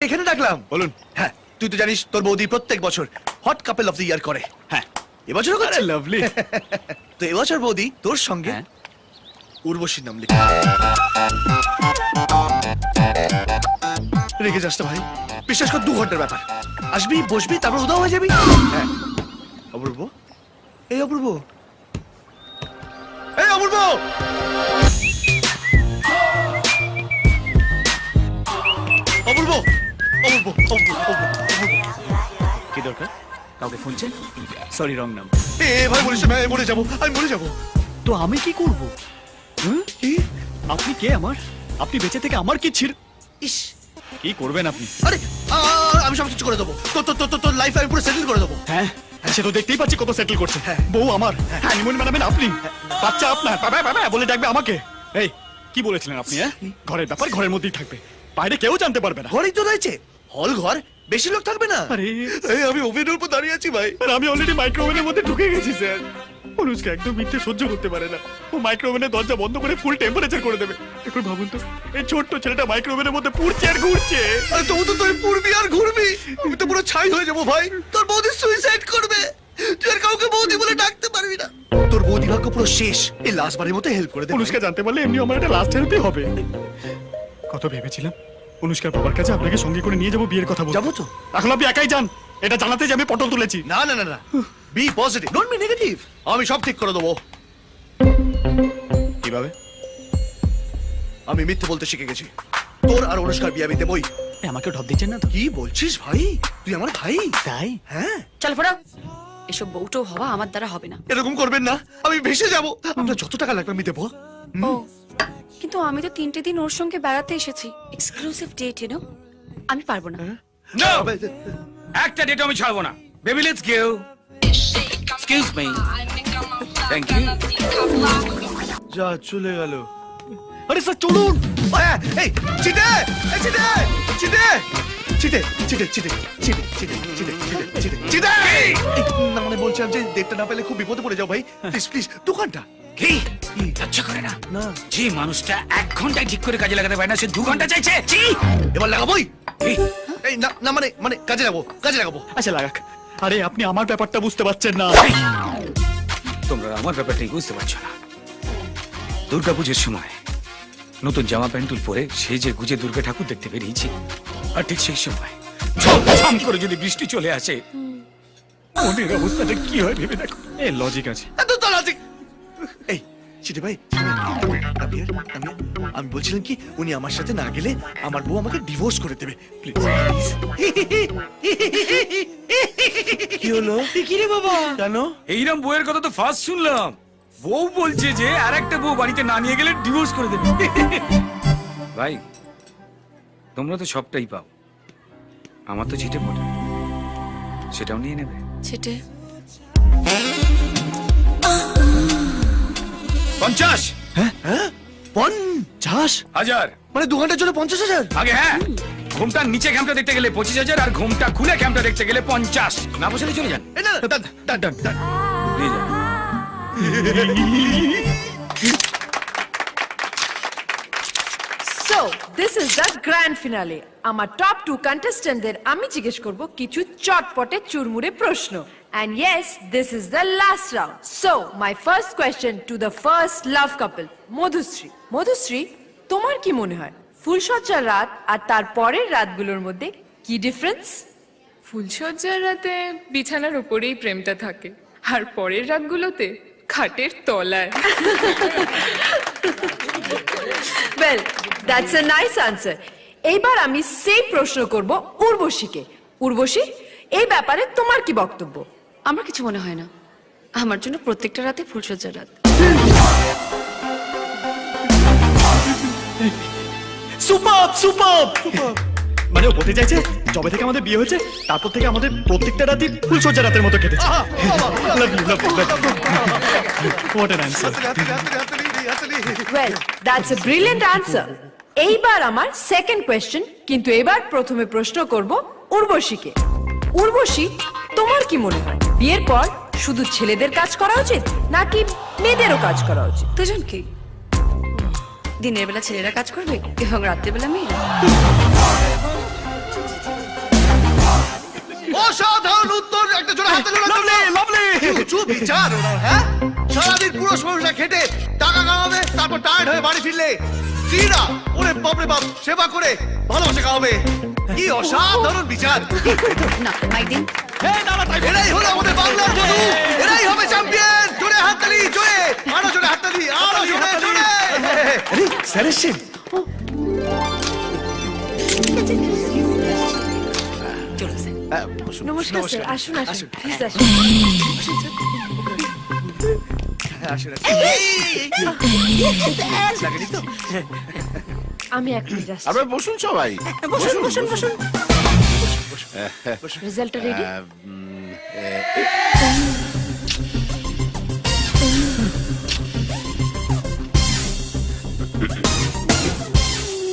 এখানে ডাকলাম। বলুন। হ্যাঁ, তুই তো জানিস তোর বৌদি প্রত্যেক বছর hot couple of the year করে। হ্যাঁ, এবছরও করছে। লাভলি। তো এবছর বৌদি তোর সঙ্গে হ্যাঁ। উর্বশীর নাম লিখে। রেগে যাস না ভাই, বিশ্বাস কর 2 ঘন্টার ব্যাপার। আসবি, বসবি, তারপর উদাও হয়ে যাবি। হ্যাঁ। অপূর্ব, এই অপূর্ব, এই অপূর্ব, অপূর্ব, অপূর্ব, কি দরকার? কাউকে ফোনছেন? সরি, রং নাম। ভাই বলিস না, আমি মরে যাবো, আমি মরে যাবো। তো আমি কি করব? কি? আপনি কে আমার? আপনি বেঁচে থেকে আমার কি ছিল? ইস, কি করবেন আপনি? আরে আমি সব কিছু করে দেবো। তোর লাইফ আমি পুরো সেটেল করে দেবো। হ্যাঁ, সে তো দেখতেই পাচ্ছি কত সেটেল করছে। হ্যাঁ। বউ আমার, হানিমুন মানাবেন আপনি, বাচ্চা আপনার, বাবা বাবা বলে ডাকবে আমাকে। এই কি বলেছিলেন আপনি? হ্যাঁ, ঘরের ব্যাপার ঘরের মধ্যেই থাকবে, বাইরে কেউ জানতে পারবে না। ঘরেই তো রয়েছে, হল ঘর, বেশি লোক থাকবে না। আরে এই আমি ওভেনের উপর দাঁড়িয়ে আছি ভাই। আর আমি অলরেডি মাইক্রোওভেনের মধ্যে ঢুকে গেছি স্যার। অনুষ্কা একদম মিথ্যে সহ্য করতে পারে না। ও মাইক্রোওভেনের দরজা বন্ধ করে ফুল টেম্পারেচার করে দেবে। এখন ভাবুন তো, এই ছোট্ট ছেলেটা মাইক্রোওভেনের মধ্যে পুড়ছে আর ঘুরছে। আরে তবু তো তুই পুড়বি আর ঘুরবি, আমি তো পুরো ছাই হয়ে যাবো ভাই। তোর বৌদি সুইসাইড করবে, তুই আর কাউকে বৌদি বলে ডাকতে পারবি না। তোর বৌদি ভাগ্য পুরো শেষ। এই লাস্ট বারের মতো হেল্প করে দে। অনুষ্কা জানতে পারলে এমনি আমার একটা লাস্ট হেল্পই হবে। কত ভেবেছিলাম অনুষ্কার বাবার কাছে আপনাকে সঙ্গে করে নিয়ে যাবো, বিয়ের কথা বলবো। যাবো তো? এখন আপনি একাই যান, এটা জানাতে যে আমি পটল তুলেছি। না না না না, B positive, don't be negative. আমি সব ঠিক করে দেবো। কিভাবে? আমি মিথ্যে বলতে শিখে গেছি। তোর আর অনুষ্কার বিয়ে আমি দেবই। আমাকে ঢপ দিচ্ছেন না তো? কি বলছিস ভাই? তুই আমার ভাই। তাই? হ্যাঁ। চল ফোড়াও, এসব বউটো হওয়া আমার দ্বারা হবে না। এরকম করবেন না, আমি ভেসে যাবো। আপনার যত টাকা লাগবে আমি দেবো। ও, কিন্তু আমি তো 3টে দিন ওর সঙ্গে বেড়াতে এসেছি, এক্সক্লুসিভ ডেট, ইউ নো। আমি পারবো না। No! একটা ডেট আমি ছাড়বো না। Baby let's go. Excuse me. Thank you. যা চলে গেল। আরে স্যার চলুন। এই চিটে, এই চিটে, চিটে, চিটে, চিটে, চিটে, চিটে, চিটে, চিটে, চিটে, চিটে, চিটে। এই, না মানে বলছিলাম যে ডেটটা না পেলে খুব বিপদে পড়ে যাও ভাই। প্লিজ প্লিজ, দোকানটা কি? লজ্জা করে না? না। যে মানুষটা 1 ঘন্টায় ঠিক করে কাজে লাগাতে পারে না, সে 2 ঘন্টা চাইছে। ছি! এবার লাগাবোই। কি? এই না না মানে কাজে লাগাবো, কাজে লাগাবো। আচ্ছা লাগাক। আরে আপনি আমার ব্যাপারটা বুঝতে পারছেন না। এই, তোমরা আমার ব্যাপারটাই বুঝতে পারছো না। দুর্গাপুজোর সময় নতুন জামা প্যান্টুল পরে সেজে গুজে দুর্গা ঠাকুর দেখতে বেরিয়েছি, আর ঠিক সেই সময় ঝমঝম করে যদি বৃষ্টি চলে আসে, মনের অবস্থাটা কি হয় ভেবে দেখো। এ লজিক আছে। এত তাড়াতাড়ি। এই চিটে ভাই, আমি বলছিলাম কি, উনি আমার সাথে না গেলে আমার বউ আমাকে ডিভোর্স করে দেবে। প্লিজ। কি হলো? কি রে বাবা? কেন? এইরকম বউয়ের কথা তো ফার্স্ট শুনলাম। বউ বলছে যে আর একটা বউ বাড়িতে না নিয়ে গেলে ডিভোর্স করে দেবে। ভাই, তোমরা তো সবটাই পাও, আমার তো ছিটে পড়ে, সেটাও নিয়ে নেবে। ছেটে 50। হ্যাঁ 50 হাজার। মানে 2 ঘন্টার জন্য 50,000? আগে হ্যাঁ, ঘুমটার নিচে ঘ্যামটা দেখতে গেলে 25,000, আর ঘুমটা খুলে ঘ্যামটা দেখতে গেলে 50। না বসলে চলে যান। এই না ডান নিয়ে যান। So, this is the grand finale. আমার টপ 2 কন্টেস্ট্যান্টদের আমি জিজ্ঞেস করব কিছু চটপটে চুরমুরে প্রশ্ন। And yes, this is the last round. So, my first question to the first love couple, Madhushree. Madhushree, তোমার কি মনে হয় ফুলসজ্জার রাত আর তার পরের রাতগুলোর মধ্যে কি ডিফারেন্স? ফুলসজ্জার রাতে বিছানার উপরেই প্রেমটা থাকে, আর পরের রাতগুলোতে খাটের তলায়। Well, that's a nice answer. এইবার আমি সেই প্রশ্ন করব উর্বশীকে। উর্বশী, এই ব্যাপারে তোমার কি বক্তব্য? আমার কিছু মনে হয় না, আমার জন্য প্রত্যেকটা রাতে ফুলসজ্জার রাত। Super super. মানে ও বলতে চাইছে যবে থেকে আমাদের বিয়ে হয়েছে তারপর থেকে আমাদের প্রত্যেকটা রাতই ফুলসজ্জা রাতের মতো কেটেছে। Lovely lovely lovely. What an answer. Well, that's a brilliant answer. এইবার আমার সেকেন্ড কোয়েশ্চেন, কিন্তু এবার প্রথমে প্রশ্ন করব উর্বশীকে। উর্বশী, তোমার কি মনে হয় বিয়ের পর শুধু ছেলেদের কাজ করা উচিত নাকি মেয়েদেরও কাজ করা উচিত? দুজনকেই। দিনের বেলা ছেলেরা কাজ করবে এবং রাত্রের বেলা মেয়েরা। কিছু বিচার ওনার, হ্যাঁ? সারাদিন পুরো শরীরটা খেটে টাকা কামাবে, তারপর টায়ার্ড হয়ে বাড়ি ফিরলে স্ত্রীরা ওরে বাপরে বাপ সেবা করে ভালোবাসা খাওয়াবে। কি অসাধারণ বিচার! না মাই দিন এরাই হলো আমাদের বাংলার বধূ, এরাই হবে চ্যাম্পিয়ন। জোরে হাততালি, জোরে আরো জোরে হাততালি, আরো জোরে জোরে। আরে স্যার এসছেন। চলো স্যার। নমস্কার স্যার, আসুন আসুন প্লিজ আসুন। আমি এক মিনিট আসছি। আপনারা বসুন সবাই, বসুন বসুন বসুন। রেজাল্টটা রেডি?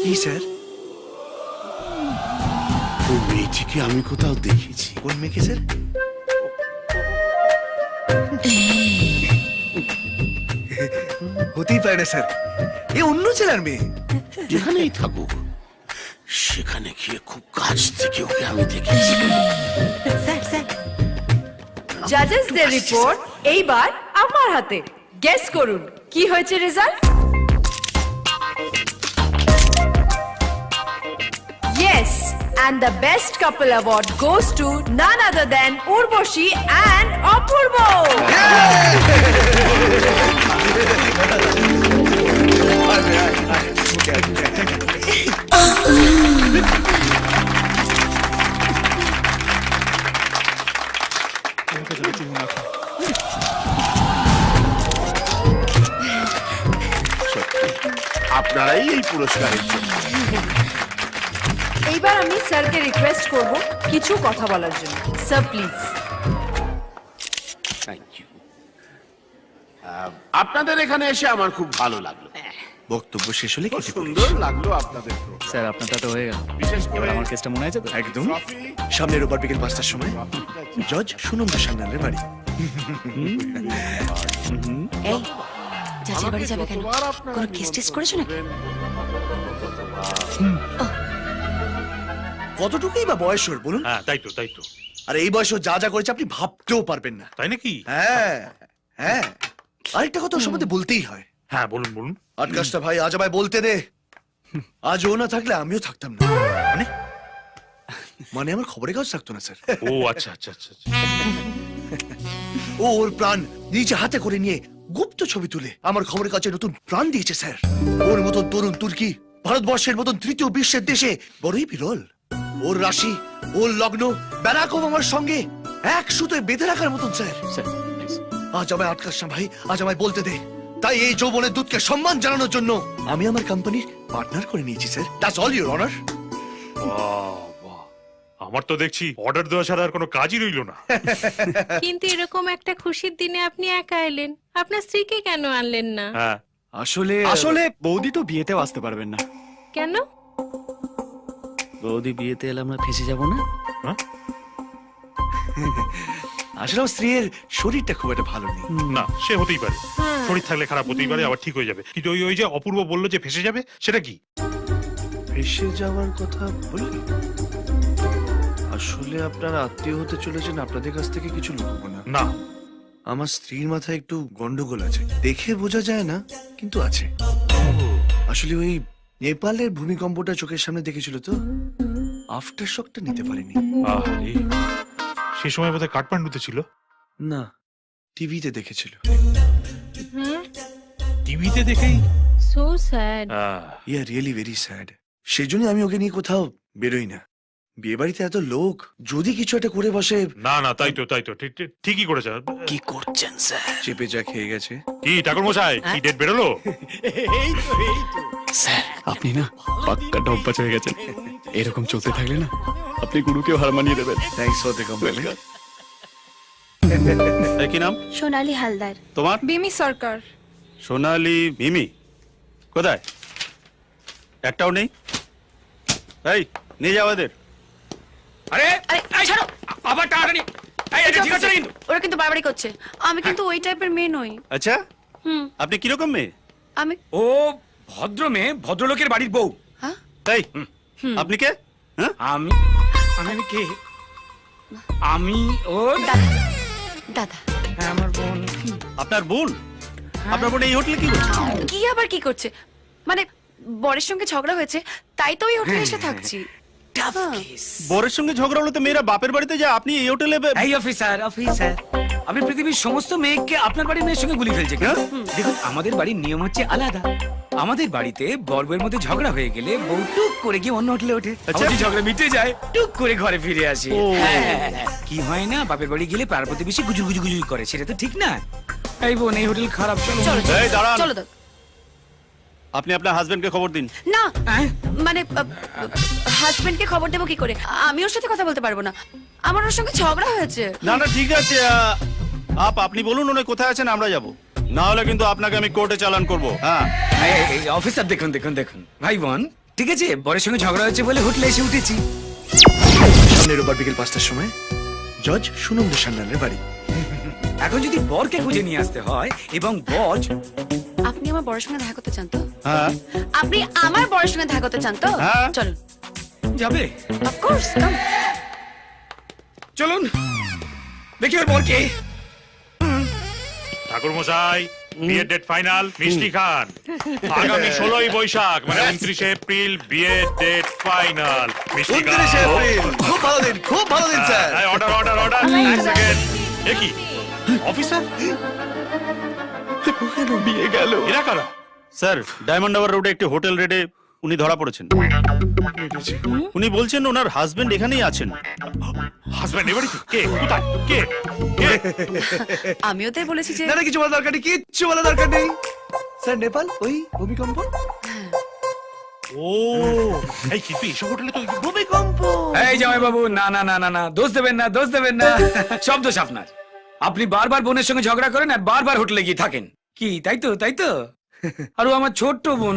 কি স্যার? ওই মেয়েটিকে আমি কোথাও দেখেছি। কোন মেয়েকে স্যার? হতেই পারে না স্যার, এ অন্য জেলার মেয়ে। যেখানেই থাকুক, সেখানে গিয়ে খুব কাছ থেকে ওকে আমি দেখেছি। স্যার স্যার জাজেসদের রিপোর্ট এইবার আমার হাতে। গেস করুন কি হয়েছে result? Yes, and the best couple award goes to none other than Urvashi and Apurvo. আপনারাই এই পুরস্কারের জন্য। এইবার আমি স্যারকে রিকোয়েস্ট করব কিছু কথা বলার জন্য। Sir please. Thank you. আপনাদের এখানে এসে আমার খুব ভালো লাগলো। বক্তব্য শেষ হলে খুব কেটে পড়ি। সুন্দর লাগলো আপনাদের program। স্যার আপনারটা তো হয়ে গেল, বিশেষ করে আমার কেসটা মনে আছে তো? একদম সামনের রোববার বিকেল 5টার সময় জজ সুনন্দা সান্যালের বাড়ি। এই চাচির বাড়ি যাবে কেন? কোনো কেস টেস করেছো নাকি? কতটুকুই বা বয়স ওর বলুন? হ্যাঁ তাই তো আর এই বয়সে ও যা যা করেছে আপনি ভাবতেও পারবেন না। তাই নাকি? হ্যাঁ হ্যাঁ, আরেকটা কথা ওর সম্বন্ধে বলতেই হয়। হ্যাঁ বলুন আটকাশটা ভাই আজ আমায় বলতে দে। আজ ও না থাকলে আমিও থাকতাম না। মানে? মানে আমার খবরের কাজ থাকতো না স্যার। ও আচ্ছা আচ্ছা আচ্ছা আচ্ছা। ও ওর প্রাণ নিজে হাতে করে নিয়ে গুপ্ত ছবি তুলে আমার খবরের কাছে নতুন প্রাণ দিয়েছে স্যার। ওর মতন তরুণ তুর্কি ভারতবর্ষের মতন তৃতীয় বিশ্বের দেশে বড়ই বিরল। ওর রাশি, ওর লগ্ন ব্যারাক ওবামার সঙ্গে এক সুতোয় বেঁধে রাখার মতন স্যার। Sir please. আজ আমায় আটকাস না ভাই, আজ আমায় বলতে দে। তাই এই যৌবনের দুধকে সম্মান জানানোর জন্য আমি আমার কোম্পানির পার্টনার করে নিয়েছি sir. That's all your honour. বাহ, বাহ। আমার তো দেখছি অর্ডার দেওয়া ছাড়া আর কোনো কাজই রইল না। কিন্তু এরকম একটা খুশির দিনে আপনি একা এলেন, আপনার স্ত্রীকে কেন আনলেন না? হ্যাঁ আসলে বৌদি তো বিয়েতেও আসতে পারবেন না। কেন? বৌদি বিয়েতে এলে আমরা ফেসে যাব না? হ্যাঁ? আসলে আমার স্ত্রীর শরীরটা খুব একটা ভালো নেই। না সে হতেই পারে, শরীর থাকলে খারাপ হতেই পারে, আবার ঠিক হয়ে যাবে। কিন্তু ওই ওই যে অপূর্ব বললো যে ফেসে যাবে, সেটা কি? ভেসে যাওয়ার কথা বলি? আসলে আপনারা আত্মীয় হতে চলেছেন, আপনাদের কাছ থেকে কিছু লুকবো না। না আমার স্ত্রীর মাথায় একটু গন্ডগোল আছে, দেখে বোঝা যায় না কিন্তু আছে। আসলে ওই নেপালের ভূমিকম্পটা চোখের সামনে দেখেছিল তো, আফটার শকটা নিতে পারেনি। আরে সে সময় বোধহয় কাঠমান্ডুতে ছিল। না, টিভিতে দেখেছিল। টিভিতে দেখেই সো স্যাড। ইয়া রিয়েলি ভেরি স্যাড। সেজন্য আমি ওকে নিয়ে কোথাও বেরোই না। বিয়ে বাড়িতে এত লোক, যদি কিছু একটা করে বসে। না না তাই তো ঠিকই করেছে। কি করছেন স্যার? চেপে যা খেয়ে গেছে। কি ঠাকুর মশাই, কি ডেট বেরোলো? স্যার আপনি না পাক্কা ডব্বাচ হয়ে গেছেন। এরকম চলতে থাকলে না আপনি গুরুকেও হার মানিয়ে দেবেন। Thanks for the compliment. কি নাম? সোনালী হালদার। তোমার? বিমি সরকার। সোনালি মিমি কোথায়? একটাও নেই। এই নিয়ে যাও এদের। আরে আরে ছাড়ো, আবার টাকাটা নি। এই এটা ঠিক আছে না কিন্তু। ওরা কিন্তু বাড়াবাড়ি করছে। আমি কিন্তু ওই টাইপের মেয়ে নই। আচ্ছা হুম, আপনি কিরকম মেয়ে? আমি ও ভদ্র মেয়ে, ভদ্রলোকের বাড়ির বউ। হ্যাঁ এই আপনি কে? হ্যাঁ আমি আমি কে? আমি ও দাদা দাদা। হ্যাঁ আমার বোন। আপনার বোন? আপনার বোন এই হোটেলে কি করছে? কি আবার কি করছে? মানে বরের সঙ্গে ঝগড়া হয়েছে, তাই তো ওই হোটেলে এসে থাকছি। টাফ হ্যাঁ। কেস। বরের সঙ্গে ঝগড়া হলে তো মেয়েরা বাপের বাড়িতে যায়, আপনি এই হোটেলে এই অফিসার অফিসার, আপনি পৃথিবীর সমস্ত মেয়েকে আপনার বাড়ির মেয়ের সঙ্গে গুলি ফেলছে কেন? দেখুন আমাদের বাড়ির নিয়ম হচ্ছে আলাদা। আমাদের বাড়িতে বর বউয়ের মধ্যে ঝগড়া হয়ে গেলে বউ টুক করে গিয়ে অন্য হোটেলে ওঠে, আচ্ছা। আবার ঝগড়া মিটে যায়, টুক করে ঘরে ফিরে আসে। ও। হ্যাঁ, কি হয় না, বাপের বাড়ি গেলে পাড়ার প্রতিবেশী গুজুর গুজু গুজু করে, সেটা তো ঠিক না। এই বোন এই হোটেল খারাপ, চলো চলো এই দাঁড়ান, চলো দাদা। আপনি আপনার হাজবেন্ডকে খবর দিন। না হ্যাঁ? মানে হাজবেন্ডকে খবর দেবো কি করে? আমি ওর সাথে কথা বলতে পারবো না, আমার ওর সঙ্গে ঝগড়া হয়েছে। না না ঠিক আছে, আপনি বলুন উনি কোথায় আছেন, আমরা যাব। না হলে কিন্তু আপনাকে আমি কোর্টে চালান করব। হ্যাঁ এই অফিসার দেখুন দেখুন দেখুন, ভাই বোন ঠিক আছে, বরের সঙ্গে ঝগড়া হয়েছে বলে হোটেলে এসে উঠেছি। সামনের রোববার বিকেল 5টার সময় জজ সুনন্দু সান্যালের বাড়ি। এখন যদি বরকে খুঁজে নিয়ে আসতে হয় এবং বর আপনি আমার বরের সঙ্গে দেখা করতে চান তো? হ্যাঁ আপনি আমার বরের সঙ্গে দেখা করতে চান তো? হ্যাঁ। চলুন। যাবে, অফকোর্স কাম। চলুন দেখি ওর বরকে। ঠাকুর মশাই, বিয়ের ডেট ফাইনাল মিষ্টি খান। আগামী 16ই বৈশাখ মানে 29শে এপ্রিল বিয়ের ডেট ফাইনাল। মিষ্টি খান। 29শে এপ্রিল, খুব ভালো দিন, খুব ভালো দিন স্যার। অর্ডার অর্ডার অর্ডার, এক সেকেন্ড। দেখি অফিসার বিয়ে গেল। এরা কারা? স্যার, ডায়মন্ড হারবার রোডে একটি হোটেল রেডে উনি ধরা পড়েছেন। উনি বলছেন ওনার হাজবেন্ড এখানেই আছেন। হাজবেন্ড এ বাড়িতে? কে? কোথায়? কে? কে? আমি ওদের বলেছি যে না না, কিছু বলার দরকার নেই, কিচ্ছু বলার দরকার নেই। স্যার নেপাল ওই ভূমিকম্প। ও এই কিন্তু এইসব হোটেলে তো ভূমিকম্প। এই জামাই বাবু, না না না না না, দোষ দেবেন না, দোষ দেবেন না, সব দোষ আপনার। আপনি বারবার বোনের সঙ্গে ঝগড়া করেন আর বারবার হোটেলে গিয়ে থাকেন, কি তাই তো? তাই তো? আর ও আমার ছোট্ট বোন,